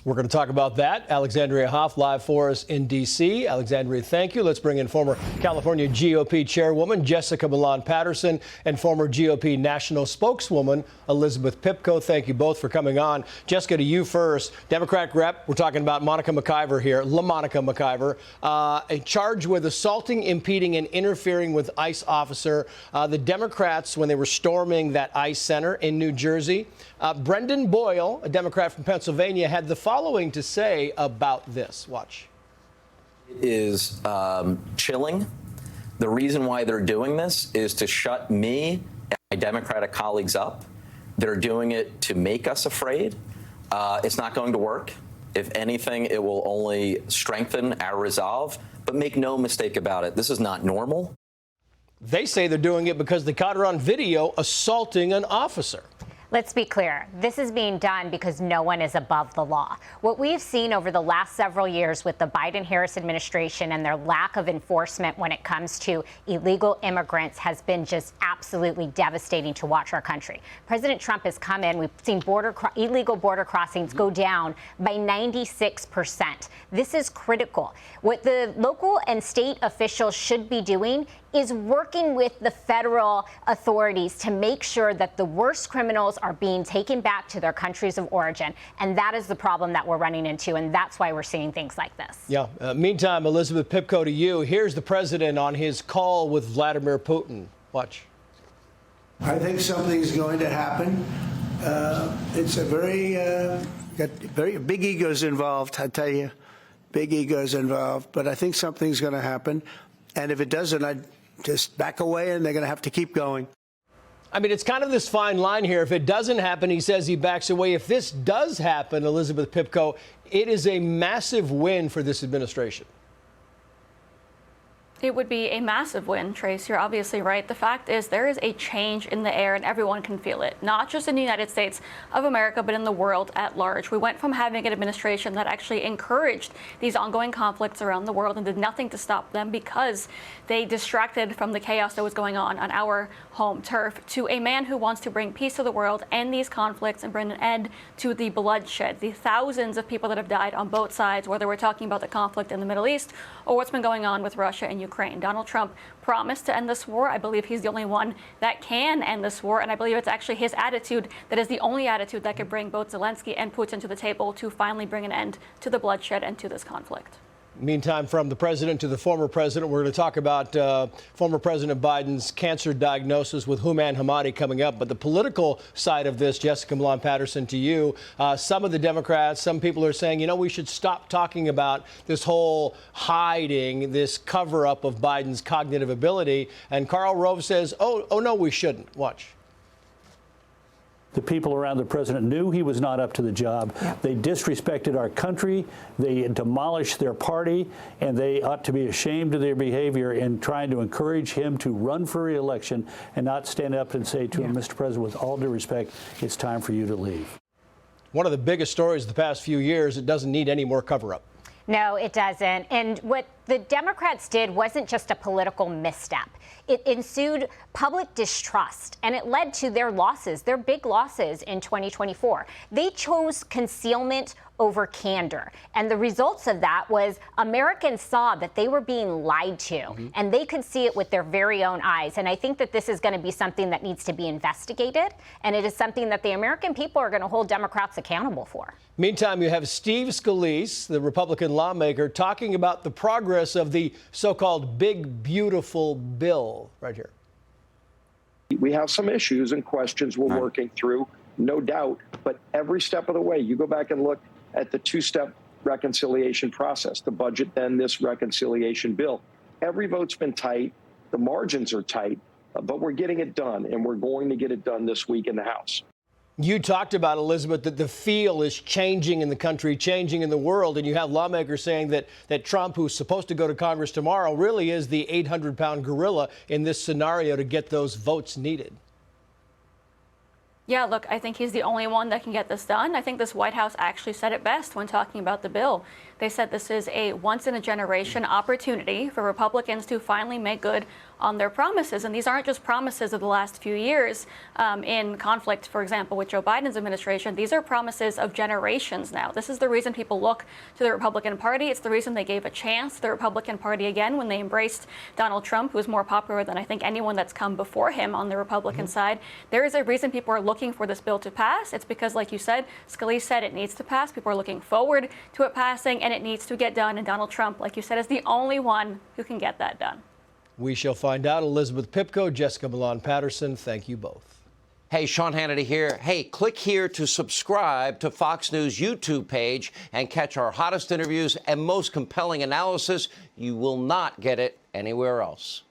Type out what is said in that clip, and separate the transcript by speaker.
Speaker 1: We're going to talk about that. Alexandria Hoff live for us in D.C. Alexandria, thank you. Let's bring in former California GOP chairwoman Jessica Milan Patterson and former GOP national spokeswoman Elizabeth Pipko. Thank you both for coming on. Jessica, to you first. Democratic rep, we're talking about Monica McIver here, LaMonica McIver, charged with assaulting, impeding, and interfering with ICE officer. The Democrats, when they were storming that ICE center in New Jersey, Brendan Boyle, a Democrat from Pennsylvania, had the following to say about this. Watch.
Speaker 2: It is chilling. The reason why they're doing this is to shut me and my Democratic colleagues up. They're doing it to make us afraid. It's not going to work. If anything, it will only strengthen our resolve. But make no mistake about it, this is not normal.
Speaker 1: They say they're doing it because they caught her on video assaulting an officer.
Speaker 3: Let's be clear. This is being done because no one is above the law. What we've seen over the last several years with the Biden-Harris administration and their lack of enforcement when it comes to illegal immigrants has been just absolutely devastating to watch our country. President Trump has come in. We've seen illegal border crossings go down by 96%. This is critical. What the local and state officials should be doing is working with the federal authorities to make sure that the worst criminals are being taken back to their countries of origin. And that is the problem that we're running into. And that's why we're seeing things like this.
Speaker 1: Yeah. Meantime, Elizabeth Pipko, to you. Here's the president on his call with Vladimir Putin. Watch.
Speaker 4: I think something's going to happen. It's a very big egos involved, I tell you. Big egos involved. But I think something's going to happen. And if it doesn't, I'd just back away, and they're going to have to keep going.
Speaker 1: I mean, it's kind of this fine line here. If it doesn't happen, he says he backs away. If this does happen, Elizabeth Pipko, it is a massive win for this administration.
Speaker 5: It would be a massive win, Trace. You're obviously right. The fact is there is a change in the air and everyone can feel it, not just in the United States of America, but in the world at large. We went from having an administration that actually encouraged these ongoing conflicts around the world and did nothing to stop them because they distracted from the chaos that was going on our home turf, to a man who wants to bring peace to the world, end these conflicts, and bring an end to the bloodshed, the thousands of people that have died on both sides, whether we're talking about the conflict in the Middle East or what's been going on with Russia and Ukraine. Donald Trump promised to end this war. I believe he's the only one that can end this war, and I believe it's actually his attitude that is the only attitude that could bring both Zelensky and Putin to the table to finally bring an end to the bloodshed and to this conflict.
Speaker 1: Meantime, from the president to the former president, we're going to talk about former President Biden's cancer diagnosis with Houman Hamadi coming up. But the political side of this, Jessica Milan Patterson, to you, some of the Democrats, some people are saying, you know, we should stop talking about this whole hiding, this cover up of Biden's cognitive ability. And Karl Rove says, oh, no, we shouldn't. Watch.
Speaker 6: The people around the president knew he was not up to the job. Yep. They disrespected our country. They demolished their party, and they ought to be ashamed of their behavior in trying to encourage him to run for re-election and not stand up and say to him, Mr. President, with all due respect, it's time for you to leave.
Speaker 1: One of the biggest stories of the past few years, it doesn't need any more cover-up.
Speaker 3: No, it doesn't. And what the Democrats did wasn't just a political misstep. It ensued public distrust, and it led to their losses, their big losses in 2024. They chose concealment over candor. And the results of that was Americans saw that they were being lied to, and they could see it with their very own eyes. And I think that this is going to be something that needs to be investigated, and it is something that the American people are going to hold Democrats accountable for.
Speaker 1: Meantime, you have Steve Scalise, the Republican lawmaker, talking about the progress of the so-called big, beautiful bill right here.
Speaker 7: We have some issues and questions we're working through, no doubt. But every step of the way, you go back and look at the two-step reconciliation process, the budget, then this reconciliation bill. Every vote's been tight. The margins are tight, but we're getting it done, and we're going to get it done this week in the House.
Speaker 1: You talked about, Elizabeth, that the feel is changing in the country, changing in the world, and you have lawmakers saying that Trump, who's supposed to go to Congress tomorrow, really is the 800-pound gorilla in this scenario to get those votes needed.
Speaker 5: Yeah, look, I think he's the only one that can get this done. I think this White House actually said it best when talking about the bill. They said this is a once-in-a-generation opportunity for Republicans to finally make good on their promises. And these aren't just promises of the last few years in conflict, for example, with Joe Biden's administration. These are promises of generations now. This is the reason people look to the Republican Party. It's the reason they gave a chance to the Republican Party again when they embraced Donald Trump, who is more popular than I think anyone that's come before him on the Republican side. There is a reason people are looking for this bill to pass. It's because, like you said, Scalise said it needs to pass. People are looking forward to it passing, and it needs to get done. And Donald Trump, like you said, is the only one who can get that done.
Speaker 1: We shall find out. Elizabeth Pipko, Jessica Milan Patterson, thank you both.
Speaker 8: Hey, Sean Hannity here. Hey, click here to subscribe to Fox News YouTube page and catch our hottest interviews and most compelling analysis. You will not get it anywhere else.